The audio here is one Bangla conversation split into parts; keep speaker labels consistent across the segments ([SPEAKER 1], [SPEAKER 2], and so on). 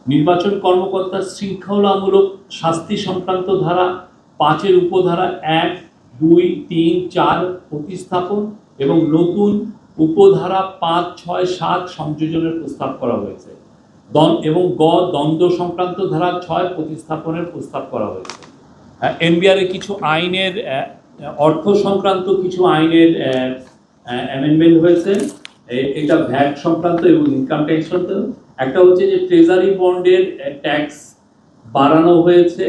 [SPEAKER 1] নির্বাচন কর্মকর্তার শৃঙ্খলামূলক শাস্তি সংক্রান্ত ধারা 5-এর উপধারা 1, 2, 3, 4 প্রতিস্থাপন এবং নতুন উপধারা 5, 6, 7 সংযোজনের প্রস্তাব করা হয়েছে এবং দ্বন্দ্ব সংক্রান্ত ধারা 6 প্রতিস্থাপনের প্রস্তাব করা হয়েছে। এনবিআর এর কিছু আইনের অর্থ সংক্রান্ত কিছু আইনের অ্যামেন্ডমেন্ট হয়েছে। এটা ভ্যাট সংক্রান্ত এবং ইনকাম ট্যাক্স সংক্রান্ত। একটা হচ্ছে যে ট্রেজারি বন্ডের ট্যাক্স বাড়ানো হয়েছে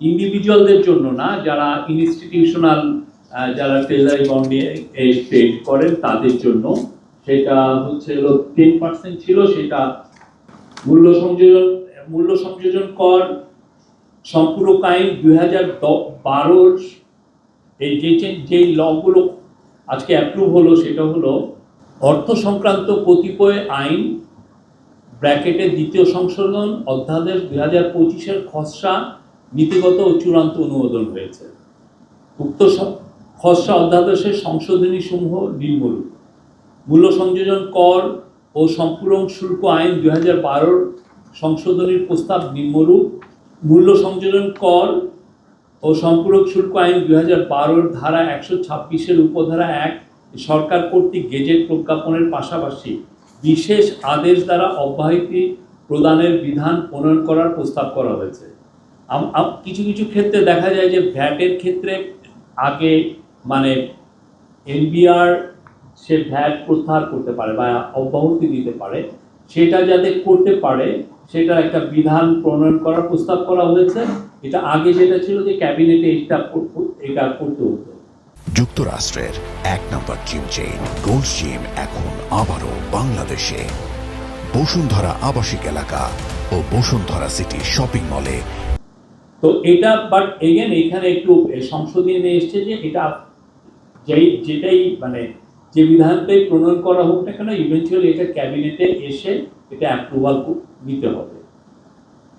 [SPEAKER 1] ইন্ডিভিজুয়ালদের জন্য না, যারা ইনস্টিটিউশনাল যারা ট্রেজারি বন্ডে ট্রেড করেন তাদের জন্য। সেটা হচ্ছে 10% ছিল, সেটা মূল্য সংযোজন কর সম্পূরক আইন 2012 এই যে লগুলো আজকে অ্যাপ্রুভ হলো সেটা হলো অর্থ সংক্রান্ত কতিপয় আইন ব্র্যাকেটে দ্বিতীয় সংশোধন অধ্যাদেশ 2025-এর খসড়া নীতিগত ও চূড়ান্ত অনুমোদন হয়েছে। উক্ত খসড়া অধ্যাদেশের সংশোধনী সমূহ নিম্নরূপ: মূল্য সংযোজন কর ও সম্পূরক শুল্ক আইন 2012 সংশোধনীর প্রস্তাব নিম্নরূপ: মূল্য সংযোজন কর ও সম্পূরক শুল্ক আইন 2012 ধারা 126-এর উপধারা 1 সরকার কর্তৃক গেজেট প্রজ্ঞাপনের পাশাপাশি বিশেষ আদেশ দ্বারা অব্যাহতি প্রদানের বিধান প্রণয়ন করার প্রস্তাব করা হয়েছে। কিছু কিছু ক্ষেত্রে দেখা যায় যে ভ্যাটের ক্ষেত্রে আগে মানে এনবিআর সে ভ্যাট প্রত্যাহার করতে পারে বা অব্যাহতি দিতে পারে, সেটা যাতে করতে পারে সেটার একটা বিধান প্রণয়ন করার প্রস্তাব করা হয়েছে। এটা আগে যেটা ছিল যে ক্যাবিনেটে এটা করতে হতো।
[SPEAKER 2] যুক্তরাষ্ট্রের 1 নম্বর জিম চেইন গোল্ড জিম এখন আবারও বাংলাদেশে বসুন্ধরা আবাসিক এলাকা ও বসুন্ধরা সিটি শপিং মলে।
[SPEAKER 1] তো এটা বাট এগেন এখানে একটু সংশোধনী নিয়ে এসছে যে এটা যেটাই মানে যে বিধানটাই প্রণয়ন করা হোক না কেন ইভেন্চুয়ালি এটা ক্যাবিনেটে এসে এটা অ্যাপ্রুভাল নিতে হবে।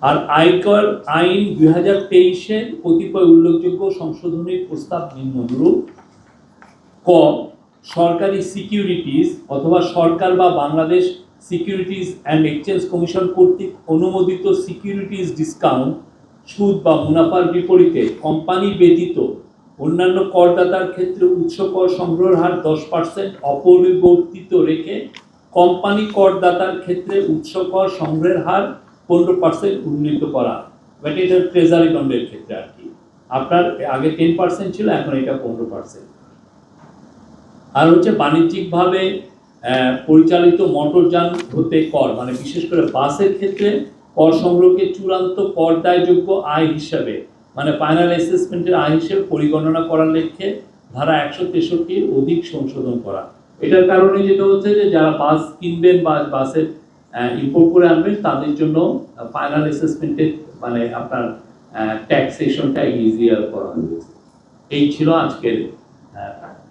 [SPEAKER 1] আর আয়কর আইন 2023-এর কতিপয় উল্লেখযোগ্য সংশোধনীর প্রস্তাব নিম্নরূপ: ক সরকারি সিকিউরিটিজ অথবা সরকার বা Bangladesh securities and exchange commission কর্তৃক অনুমোদিত সিকিউরিটিজ ডিসকাউন্ট সুদ বা মুনাফার বিপরীতে কোম্পানি ব্যতীত অন্যান্য করদাতার ক্ষেত্রে উৎস কর সংগ্রহের হার 10% অপরিবর্তিত রেখে কোম্পানি করদাতার ক্ষেত্রে উৎস কর সংগ্রহের হার 15% উন্নীত করা। বাট এটা ট্রেজারি বন্ডের ক্ষেত্রে আর কি, আপনার আগে 10% ছিল, এখন এটা 15%। আর হচ্ছে বাণিজ্যিকভাবে পরিচালিত মোটরযান হতে কর মানে বিশেষ করে বাসের ক্ষেত্রে কর সংগ্রহকে চূড়ান্ত কর দায়যোগ্য আয় হিসাবে মানে ফাইনাল অ্যাসেসমেন্টের আয় হিসেবে পরিগণনা করার লক্ষ্যে ধারা 163 অধিক সংশোধন করা। এটার কারণে যেটা হচ্ছে যে যারা বাস কিনবেন বা বাসের ইম্পোর্ট করে আনবেন তাদের জন্য ফাইনাল অ্যাসেসমেন্টের মানে আপনার ট্যাক্সেশনটা ইজিয়ার করা হয়েছে। এই ছিল আজকের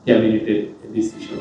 [SPEAKER 1] ক্যাবিনেটের ডিসিশন।